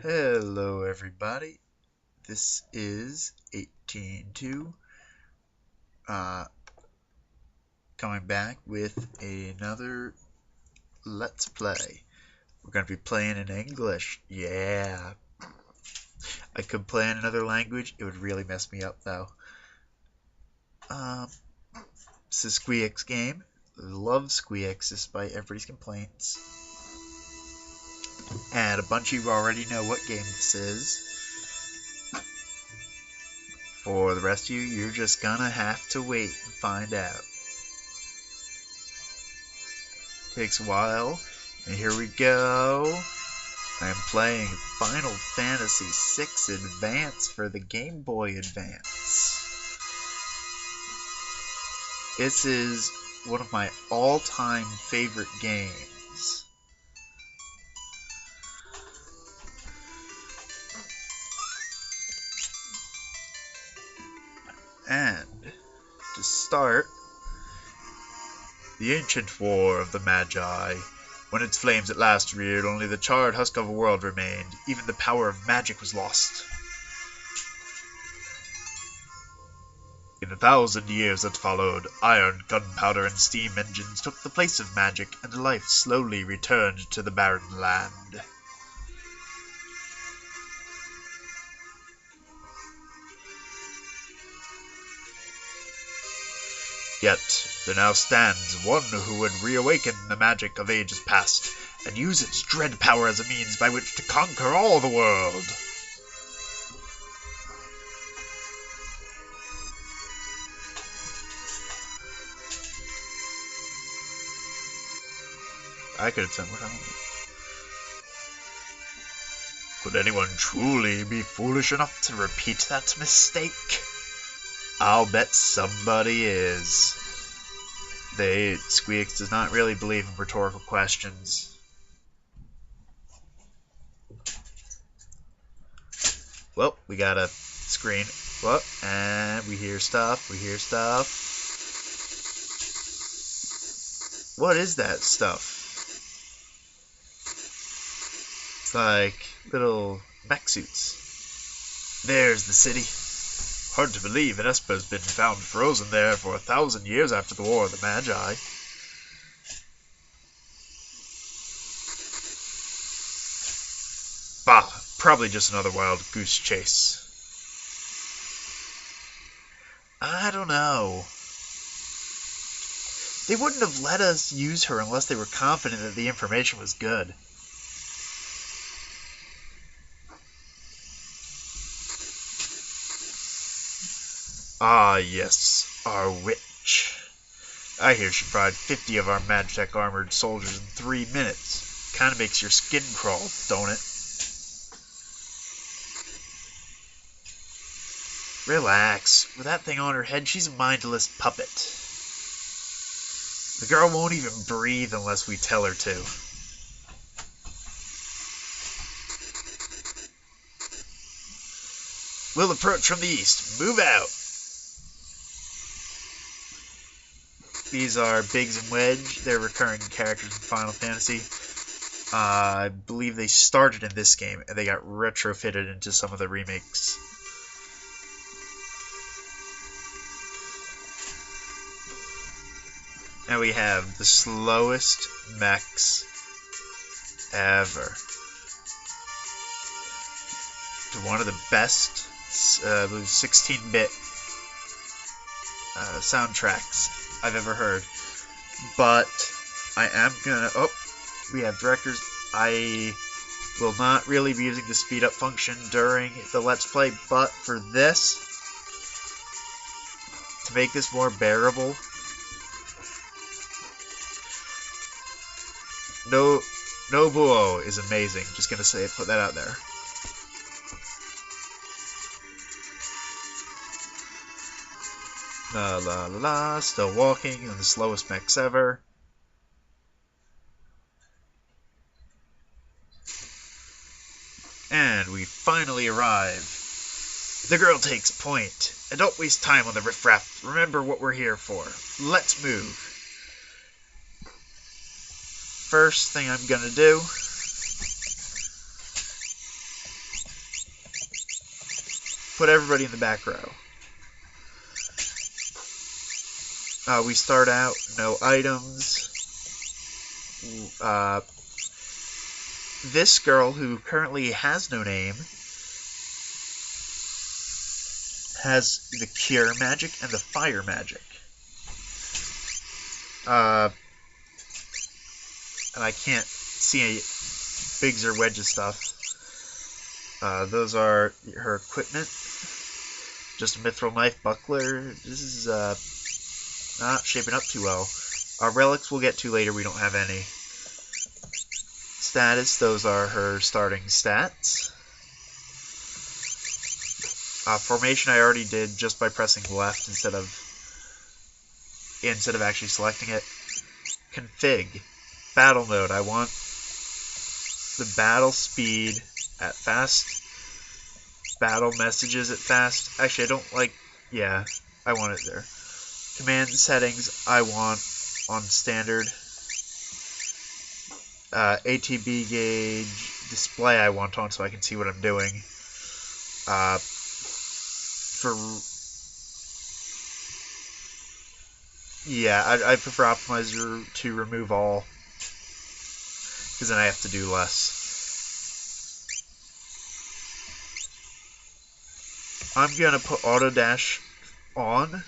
Hello everybody, this is 182, uh, coming back with another Let's Play. We're going to be playing in English, yeah. I could play in another language, it would really mess me up though. This is Squeak's game. Love Squeaks despite everybody's complaints. And a bunch of you already know what game this is. For the rest of you, you're just gonna have to wait and find out. Takes a while, and here we go. I'm playing Final Fantasy VI Advance for the Game Boy Advance. This is one of my all-time favorite games. And to start, the ancient war of the Magi. When its flames at last reared, only the charred husk of a world remained. Even the power of magic was lost. In the 1,000 years that followed, iron, gunpowder, and steam engines took the place of magic, and life slowly returned to the barren land. Yet there now stands one who would reawaken the magic of ages past, and use its dread power as a means by which to conquer all the world. I could have done what I want. Could anyone truly be foolish enough to repeat that mistake? I'll bet somebody is. Squeaks does not really believe in rhetorical questions. Well, we got a screen. What? And we hear stuff. What is that stuff? It's like little mech suits. There's the city. Hard to believe Vespa's been found frozen there for 1,000 years after the War of the Magi. Bah, probably just another wild goose chase. I don't know. They wouldn't have let us use her unless they were confident that the information was good. Ah, yes, our witch. I hear she fried 50 of our Magitech armored soldiers in 3 minutes. Kinda makes your skin crawl, don't it? Relax. With that thing on her head, she's a mindless puppet. The girl won't even breathe unless we tell her to. We'll approach from the east. Move out. These are Biggs and Wedge. They're recurring characters in Final Fantasy. I believe they started in this game, and they got retrofitted into some of the remakes. And we have the slowest mechs ever. To one of the best 16-bit soundtracks I've ever heard. But I am gonna... Oh, we have directors. I will not really be using the speed up function during the Let's Play, but for this, to make this more bearable, Nobuo is amazing. Just gonna say, put that out there. La la la la, still walking in the slowest mechs ever. And we finally arrive. The girl takes point. And don't waste time on the riffraff. Remember what we're here for. Let's move. First thing I'm gonna do put everybody in the back row. We start out, no items. This girl, who currently has no name, has the cure magic and the fire magic. And I can't see any Biggs or Wedge's stuff. Those are her equipment. Just a mithril knife buckler. This is not shaping up too well. Our relics we'll get to later. We don't have any. Status. Those are her starting stats. Formation I already did just by pressing left instead of actually selecting it. Config. Battle mode. I want the battle speed at fast. Battle messages at fast. Actually, I don't like... Yeah, I want it there. Command settings I want on standard. ATB gauge display I want on so I can see what I'm doing. I prefer optimizer to remove all, because then I have to do less. I'm gonna put auto dash on,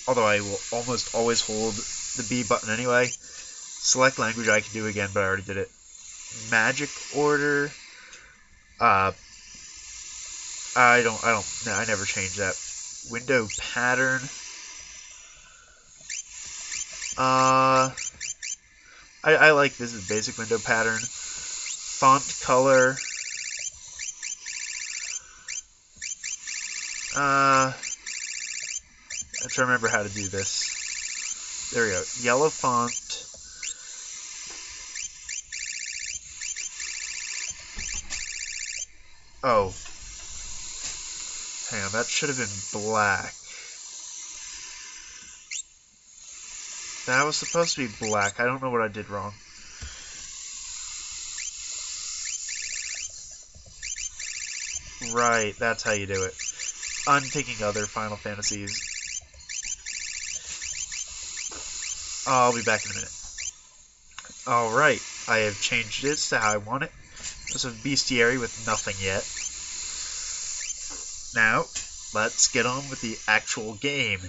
although I will almost always hold the B button anyway. Select language I can do again, but I already did it. Magic order. I never change that. Window pattern. I like this is basic window pattern. Font color. I have to remember how to do this. There we go. Yellow font. Oh. Hang on, that should have been black. That was supposed to be black. I don't know what I did wrong. Right, that's how you do it. I'm thinking other Final Fantasies. I'll be back in a minute. Alright, I have changed this to how I want it. There's a bestiary with nothing yet. Now, let's get on with the actual game.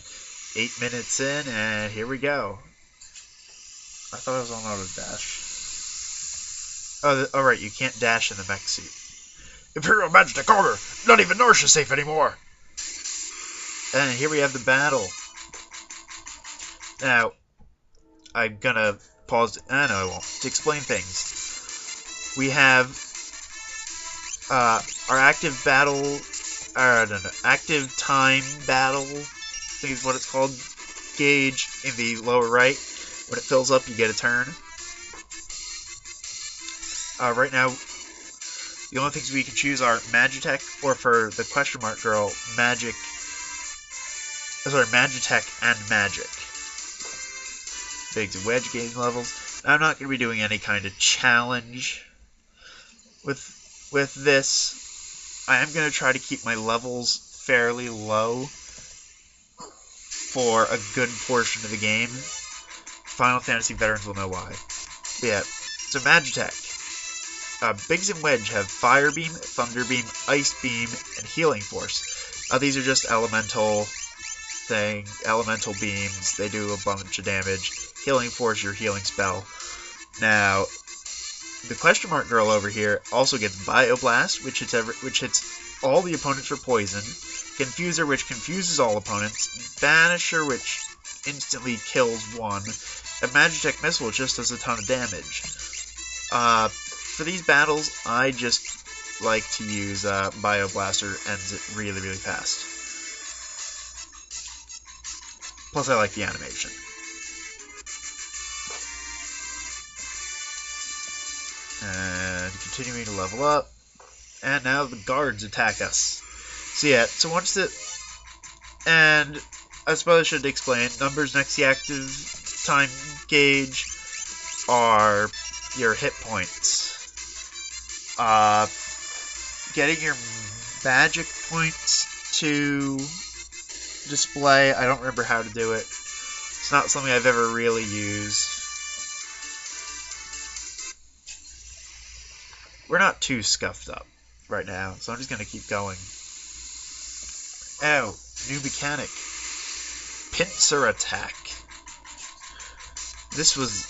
8 minutes in, and here we go. I thought I was on auto dash. Oh, alright, you can't dash in the mech suit. Imperial Magitek Augur! Not even Narsha's safe anymore! And here we have the battle. Now, I'm gonna pause. No, I won't. To explain things. We have our active battle. Active time battle. I think is what it's called. Gauge in the lower right. When it fills up, you get a turn. Right now, the only things we can choose are Magitek, or for the question mark girl, Magitek and Magic. Biggs and Wedge gain levels. Now, I'm not going to be doing any kind of challenge with this. I am going to try to keep my levels fairly low for a good portion of the game. Final Fantasy veterans will know why. But yeah, so Magitek. Biggs and Wedge have Fire Beam, Thunder Beam, Ice Beam, and Healing Force. These are just elemental beams. They do a bunch of damage. Healing Force, your healing spell. Now, the question mark girl over here also gets Bioblast, which hits all the opponents for poison. Confuser, which confuses all opponents. Banisher, which instantly kills one. And Magitek Missile, which just does a ton of damage. For these battles, I just like to use Bioblaster, ends it really, really fast. Plus, I like the animation. And continuing to level up. And now the guards attack us. So yeah, so once the... And I suppose I should explain. Numbers next to the active time gauge are your hit points. Getting your magic points to display. I don't remember how to do it. It's not something I've ever really used. We're not too scuffed up right now, so I'm just going to keep going. Oh, new mechanic. Pincer attack. This was...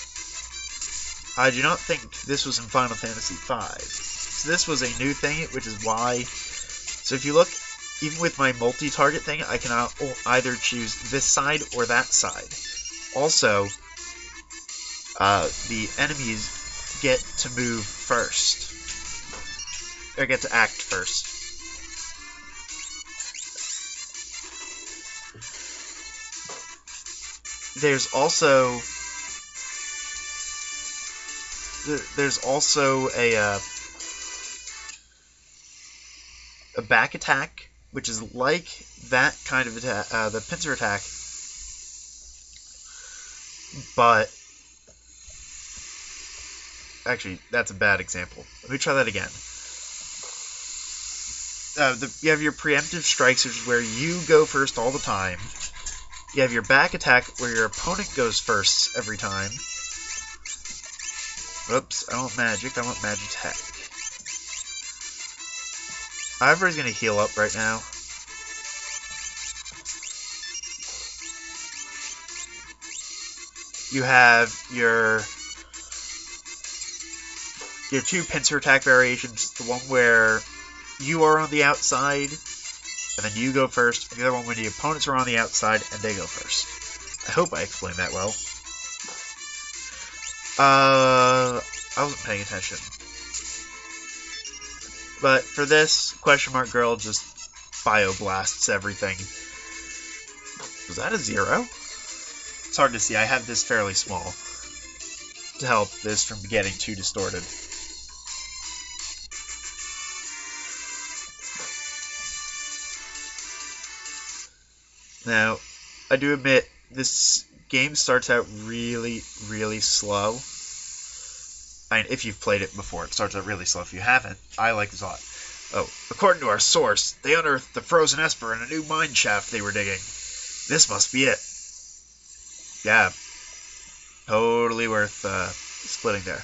I do not think this was in Final Fantasy V. So this was a new thing, which is why... So if you look, even with my multi-target thing, I can either choose this side or that side. Also, the enemies get to move first. Or get to act first. There's also a back attack, which is like that kind of attack, the pincer attack, but actually that's a bad example. Let me try that again. You have your preemptive strikes, which is where you go first all the time. You have your back attack, where your opponent goes first every time. Whoops, I want magic, I want Magitech. Ivor's gonna heal up right now. You have your two pincer attack variations, the one where you are on the outside, and then you go first, and the other one when the opponents are on the outside, and they go first. I hope I explained that well. I wasn't paying attention. But for this, Question Mark Girl just bioblasts everything. Was that a 0? It's hard to see. I have this fairly small to help this from getting too distorted. Now, I do admit, this game starts out really, really slow. I mean, if you've played it before, it starts out really slow. If you haven't, I like this a lot. Oh, according to our source, they unearthed the frozen Esper in a new mine shaft they were digging. This must be it. Yeah, totally worth splitting there.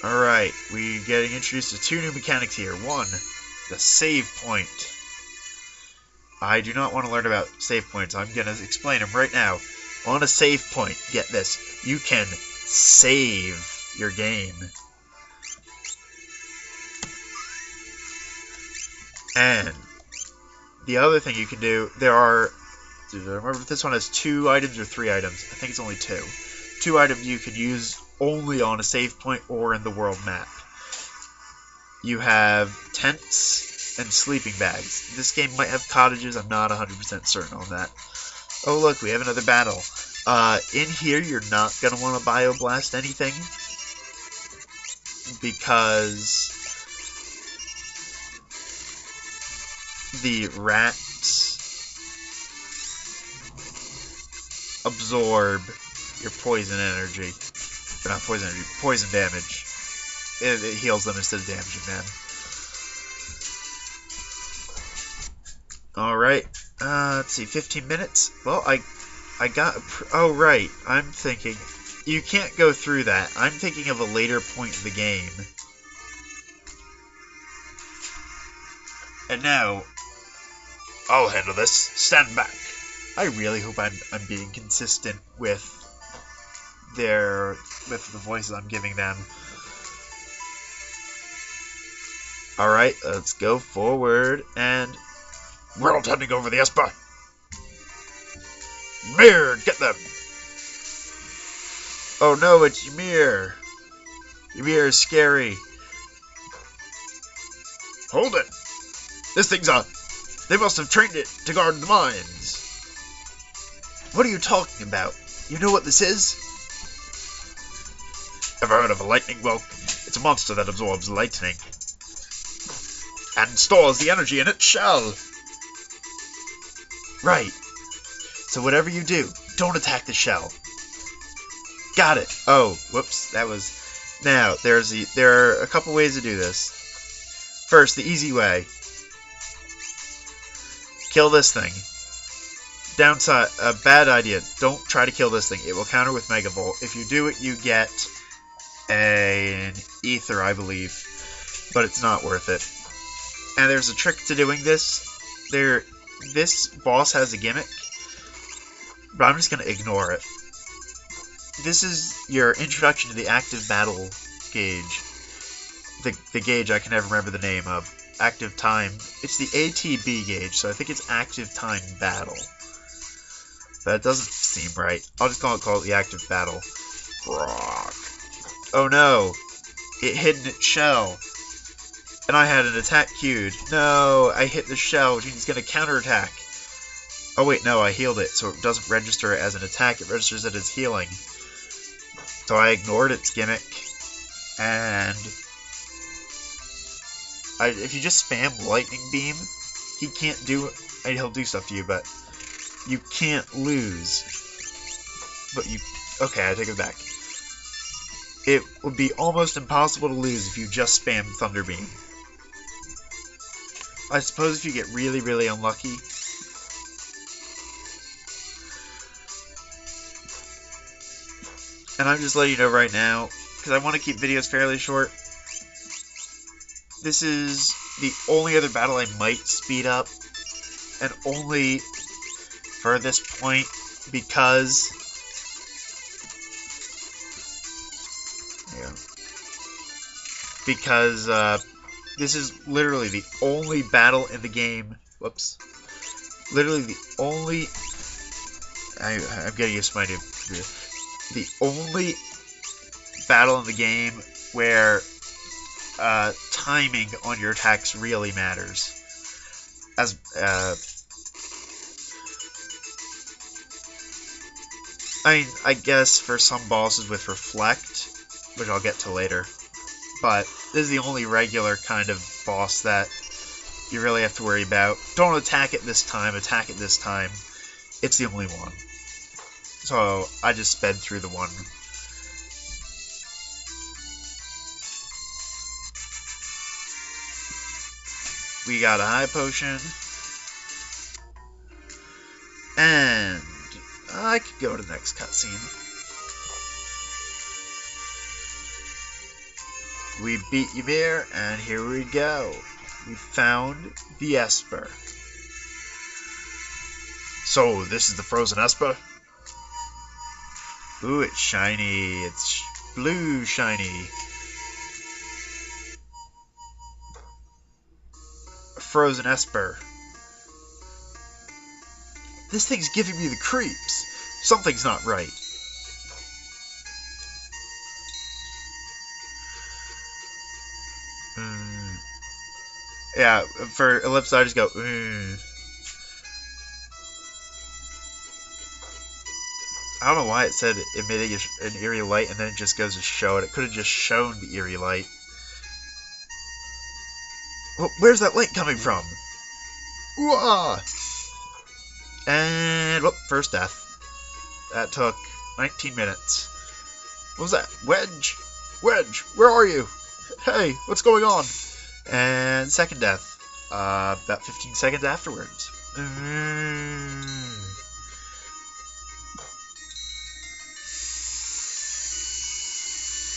Alright, we're getting introduced to 2 new mechanics here. One, the save point. I do not want to learn about save points. I'm going to explain them right now. On a save point, get this, you can save your game. And the other thing you can do, there are, I remember if this one has 2 items or 3 items. I think it's only 2. 2 items you can use only on a save point or in the world map. You have tents and sleeping bags. This game might have cottages, I'm not 100% certain on that. Oh look, we have another battle. In here, you're not going to want to bioblast anything, because the rats absorb your poison energy. Or not poison energy, poison damage. It heals them instead of damaging them. Alright, let's see, 15 minutes? Well, I got... Oh, right, I'm thinking... You can't go through that. I'm thinking of a later point in the game. And now, I'll handle this. Stand back. I really hope I'm being consistent with the voices I'm giving them. Alright, let's go forward, and... We're all turning over the Esper. Ymir, get them! Oh no, it's Ymir. Ymir is scary. Hold it! This thing's on. They must have trained it to guard the mines. What are you talking about? You know what this is? Ever heard of a lightning whelk? It's a monster that absorbs lightning and stores the energy in its shell. Right. So whatever you do, don't attack the shell. Got it. Oh, whoops. That was... Now, there are a couple ways to do this. First, the easy way. Kill this thing. Downside, a bad idea. Don't try to kill this thing. It will counter with Mega Volt. If you do it, you get an Ether, I believe. But it's not worth it. And there's a trick to doing this. This boss has a gimmick, but I'm just going to ignore it. This is your introduction to the active battle gauge. The gauge I can never remember the name of. Active time. It's the ATB gauge, so I think it's active time battle. That doesn't seem right. I'll just call it the active battle. Rock. Oh no! It hid in its shell. And I had an attack queued. No, I hit the shell, which means it's going to counterattack. Oh wait, no, I healed it, so it doesn't register it as an attack, it registers it as healing. So I ignored its gimmick, and if you just spam Lightning Beam, he can't do it. He'll do stuff to you, but you can't lose. But you... Okay, I take it back. It would be almost impossible to lose if you just spam Thunder Beam. I suppose if you get really, really unlucky. And I'm just letting you know right now, because I want to keep videos fairly short. This is the only other battle I might speed up, and only for this point, because this is literally the only battle in the game. Whoops. Literally the only. I'm getting used to my new computer. The only battle in the game where timing on your attacks really matters. I guess for some bosses with Reflect, which I'll get to later, but this is the only regular kind of boss that you really have to worry about. Don't attack it this time, attack it this time. It's the only one. So I just sped through the one. We got a high potion. And I could go to the next cutscene. We beat Ymir, and here we go. We found the Esper. So, this is the frozen Esper? Ooh, it's shiny. It's blue shiny. A frozen Esper. This thing's giving me the creeps. Something's not right. Yeah, for Ellipse, I just go, I don't know why it said emitting an eerie light and then it just goes to show it. It could have just shown the eerie light. Well, where's that light coming from? Ooh-ah! And, whoop, first death. That took 19 minutes. What was that? Wedge! Wedge, where are you? Hey, what's going on? And second death. About 15 seconds afterwards.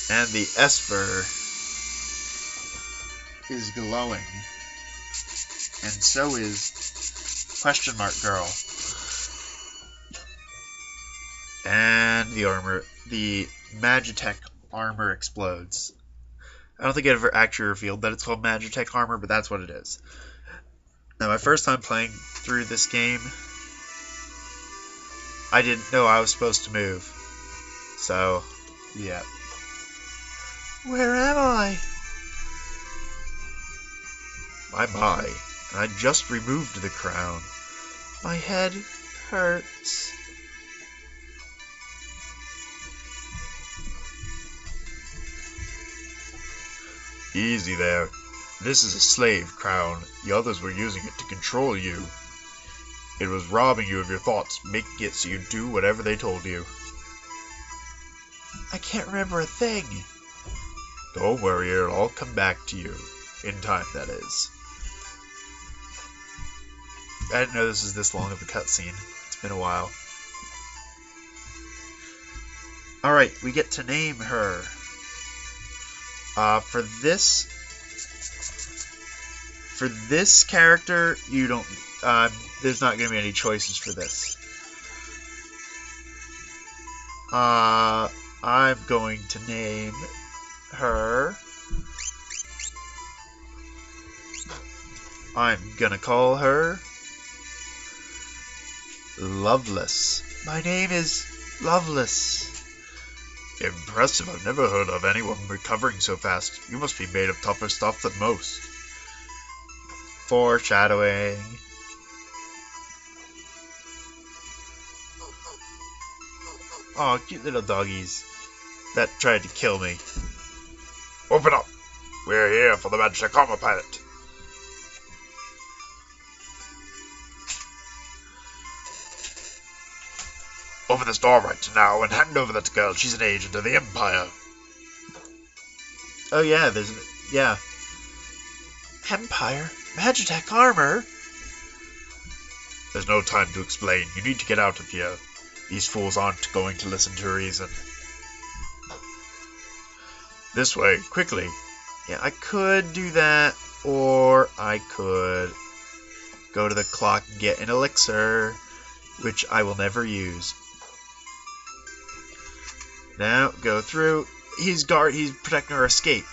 And the Esper is glowing. And so is Question Mark Girl. And the armor, the Magitech armor explodes. I don't think it ever actually revealed that it's called Magitech armor, but that's what it is. Now, my first time playing through this game, I didn't know I was supposed to move. So, yeah. Where am I? My. I just removed the crown. My head hurts. Easy there. This is a slave crown. The others were using it to control you. It was robbing you of your thoughts, making it so you do whatever they told you. I can't remember a thing. Don't worry, it'll all come back to you. In time, that is. I didn't know this was this long of a cutscene. It's been a while. Alright, we get to name her. For this character, you don't, there's not going to be any choices for this. I'm going to name her, I'm gonna call her Loveless. My name is Loveless. Impressive. I've never heard of anyone recovering so fast. You must be made of tougher stuff than most. Foreshadowing. Aw, cute little doggies that tried to kill me. Open up! We're here for the Magic Karma Pilot. Open this door right now and hand over that girl. She's an agent of the Empire. Oh yeah, yeah. Empire? Magitech armor? There's no time to explain. You need to get out of here. These fools aren't going to listen to reason. This way, quickly. Yeah, I could do that, or I could go to the clock and get an elixir, which I will never use. Now, go through. He's protecting our escape.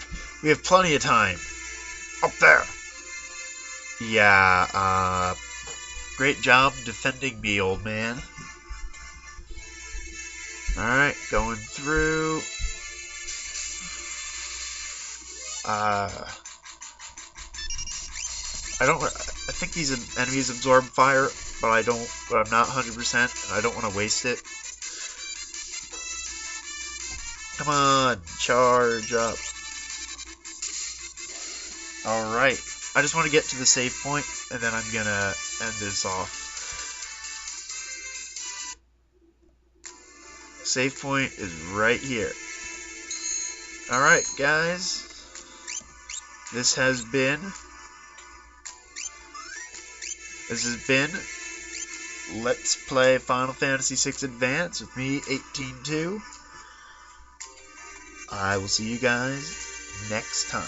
We have plenty of time. Up there. Yeah, great job defending me, old man. Alright, going through. I think these enemies absorb fire, but I'm not 100%, and I don't want to waste it. Come on, charge up. Alright, I just want to get to the save point, and then I'm gonna end this off. Save point is right here. Alright, guys. This has been Let's Play Final Fantasy VI Advance with me, 18-2. I will see you guys next time.